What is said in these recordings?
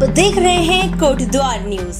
आप देख रहे हैं कोटद्वार न्यूज।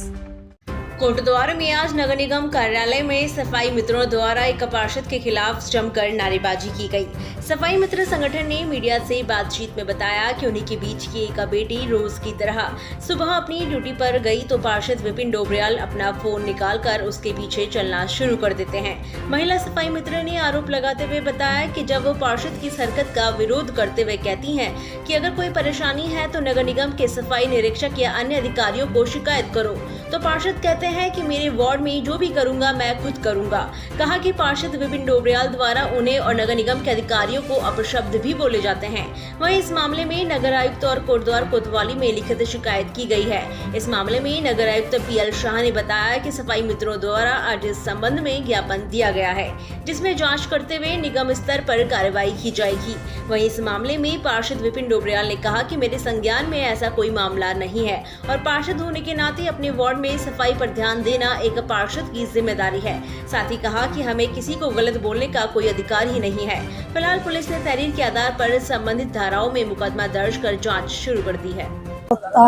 कोटद्वार में आज नगर निगम कार्यालय में सफाई मित्रों द्वारा एक पार्षद के खिलाफ जमकर नारेबाजी की गई। सफाई मित्र संगठन ने मीडिया से बातचीत में बताया कि उन्हीं के बीच की एक बेटी रोज की तरह सुबह अपनी ड्यूटी पर गई तो पार्षद विपिन डोबरियाल अपना फोन निकालकर उसके पीछे चलना शुरू कर देते हैं। महिला सफाई मित्र ने आरोप लगाते हुए बताया कि जब वो पार्षद की इस हरकत का विरोध करते हुए कहती हैं कि अगर कोई परेशानी है तो नगर निगम के सफाई निरीक्षक या अन्य अधिकारियों को शिकायत करो, तो पार्षद कहते हैं कि मेरे वार्ड में जो भी करूंगा मैं खुद करूंगा। कहा कि पार्षद विपिन डोबरियाल द्वारा उन्हें और नगर निगम के अधिकारियों को अपशब्द भी बोले जाते हैं। वहीं इस मामले में नगर आयुक्त और कोटद्वार कोतवाली में लिखित शिकायत की गई है। इस मामले में नगर आयुक्त PL शाह ने बताया कि सफाई मित्रों द्वारा आज इस संबंध में ज्ञापन दिया गया है, जिसमें जाँच करते हुए निगम स्तर पर कार्रवाई की जाएगी। वहीं इस मामले में पार्षद विपिन डोबरियाल ने कहा कि मेरे संज्ञान में ऐसा कोई मामला नहीं है और पार्षद होने के नाते अपने वार्ड में सफाई पर ध्यान देना एक पार्षद की जिम्मेदारी है। साथ ही कहा कि हमें किसी को गलत बोलने का कोई अधिकार ही नहीं है। फिलहाल पुलिस ने तहरीर के आधार पर संबंधित धाराओं में मुकदमा दर्ज कर जांच शुरू कर दी है।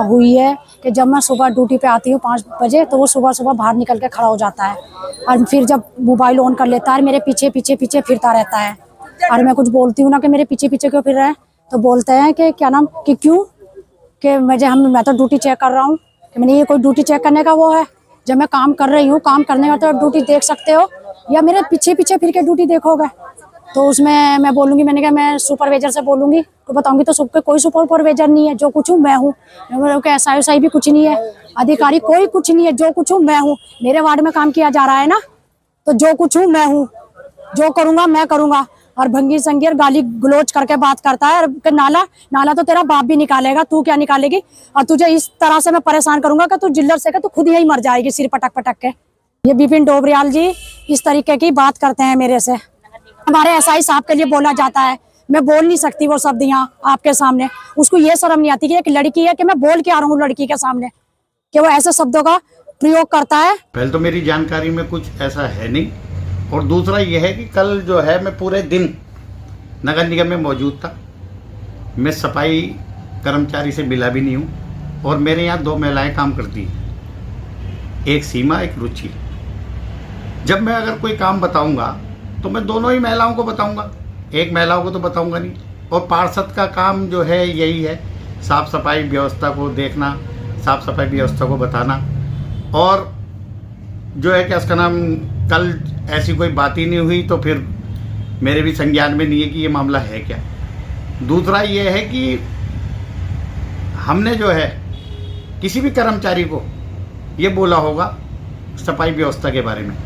हुई है कि जब मैं सुबह ड्यूटी पे आती हूँ 5 बजे तो वो सुबह सुबह बाहर निकल के खड़ा हो जाता है और फिर जब मोबाइल ऑन कर लेता है मेरे पीछे पीछे पीछे फिरता रहता है। और मैं कुछ बोलती हूँ ना कि मेरे पीछे पीछे क्यों फिर रहे हैं, तो बोलते हैं कि क्या नाम कि क्यों कि मैं तो ड्यूटी चेक कर रहा हूँ। कि मैंने ये कोई ड्यूटी चेक करने का वो है? जब मैं काम कर रही हूँ, काम करने का तो ड्यूटी देख सकते हो या मेरे पीछे पीछे फिर के ड्यूटी देखोगे? तो उसमें मैं बोलूँगी, मैंने कहा मैं सुपरवाइजर से बोलूँगी तो बताऊँगी तो सबके कोई सुपरवाइजर नहीं है, जो कुछ हूँ मैं हूँ। SI भी कुछ नहीं है, अधिकारी कोई कुछ नहीं है, जो कुछ हूँ मैं हूँ। मेरे वार्ड में काम किया जा रहा है ना, तो जो कुछ हूँ मैं हूँ, जो करूँगा मैं करूँगा। और भंगी संगी और गाली गलोच करके बात करता है और नाला तो तेरा बाप भी निकालेगा, तू क्या निकालेगी? और तुझे इस तरह से मैं परेशान करूंगा कि तू जिल्लर से तू खुद ही मर जाएगी सिर पटक पटक के। ये विपिन डोबरियाल जी इस तरीके की बात करते हैं मेरे से। हमारे SI साहब के लिए बोला जाता है, मैं बोल नहीं सकती वो शब्द यहाँ आपके सामने। उसको ये शर्म नहीं आती कि एक लड़की है कि मैं बोल के आ रहा हूँ लड़की के सामने, कि वो ऐसे शब्दों का प्रयोग करता है। पहले तो मेरी जानकारी में कुछ ऐसा है नहीं, और दूसरा यह है कि कल जो है मैं पूरे दिन नगर निगम में मौजूद था। मैं सफाई कर्मचारी से मिला भी नहीं हूँ और मेरे यहाँ 2 महिलाएं काम करती हैं, एक सीमा एक रुचि। जब मैं अगर कोई काम बताऊंगा तो मैं दोनों ही महिलाओं को बताऊंगा, एक महिलाओं को तो बताऊंगा नहीं। और पार्षद का काम जो है यही है, साफ सफाई व्यवस्था को देखना, साफ सफाई व्यवस्था को बताना। और जो है कि उसका नाम कल ऐसी कोई बात ही नहीं हुई तो फिर मेरे भी संज्ञान में नहीं है कि ये मामला है क्या। दूसरा ये है कि हमने जो है किसी भी कर्मचारी को ये बोला होगा सफाई व्यवस्था के बारे में,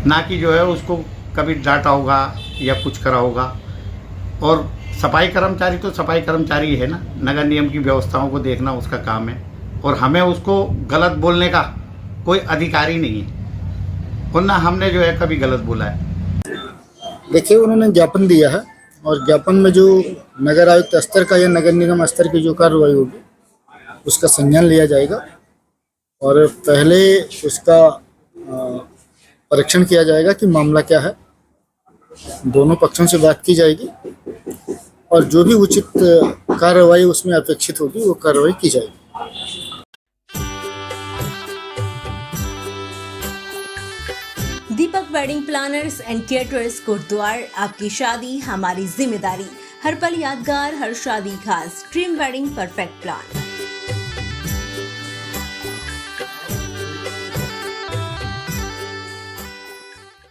ना कि जो है उसको कभी डांटा होगा या कुछ करा होगा। और सफाई कर्मचारी तो सफाई कर्मचारी है ना, नगर निगम की व्यवस्थाओं को देखना उसका काम है और हमें उसको गलत बोलने का कोई अधिकार ही नहीं है, और ना हमने जो है कभी गलत बोला है। देखिए, उन्होंने ज्ञापन दिया है और ज्ञापन में जो नगर आयुक्त स्तर का या नगर निगम स्तर की जो कार्रवाई होगी उसका संज्ञान लिया जाएगा और पहले उसका परीक्षण किया जाएगा कि मामला क्या है। दोनों पक्षों से बात की जाएगी और जो भी उचित कार्रवाई उसमें अपेक्षित होगी वो कार्रवाई की जाएगी। Deepak wedding planners and caterers Kotdwar, आपकी शादी हमारी जिम्मेदारी, हर पल यादगार, हर शादी खास, ड्रीम वेडिंग परफेक्ट प्लान।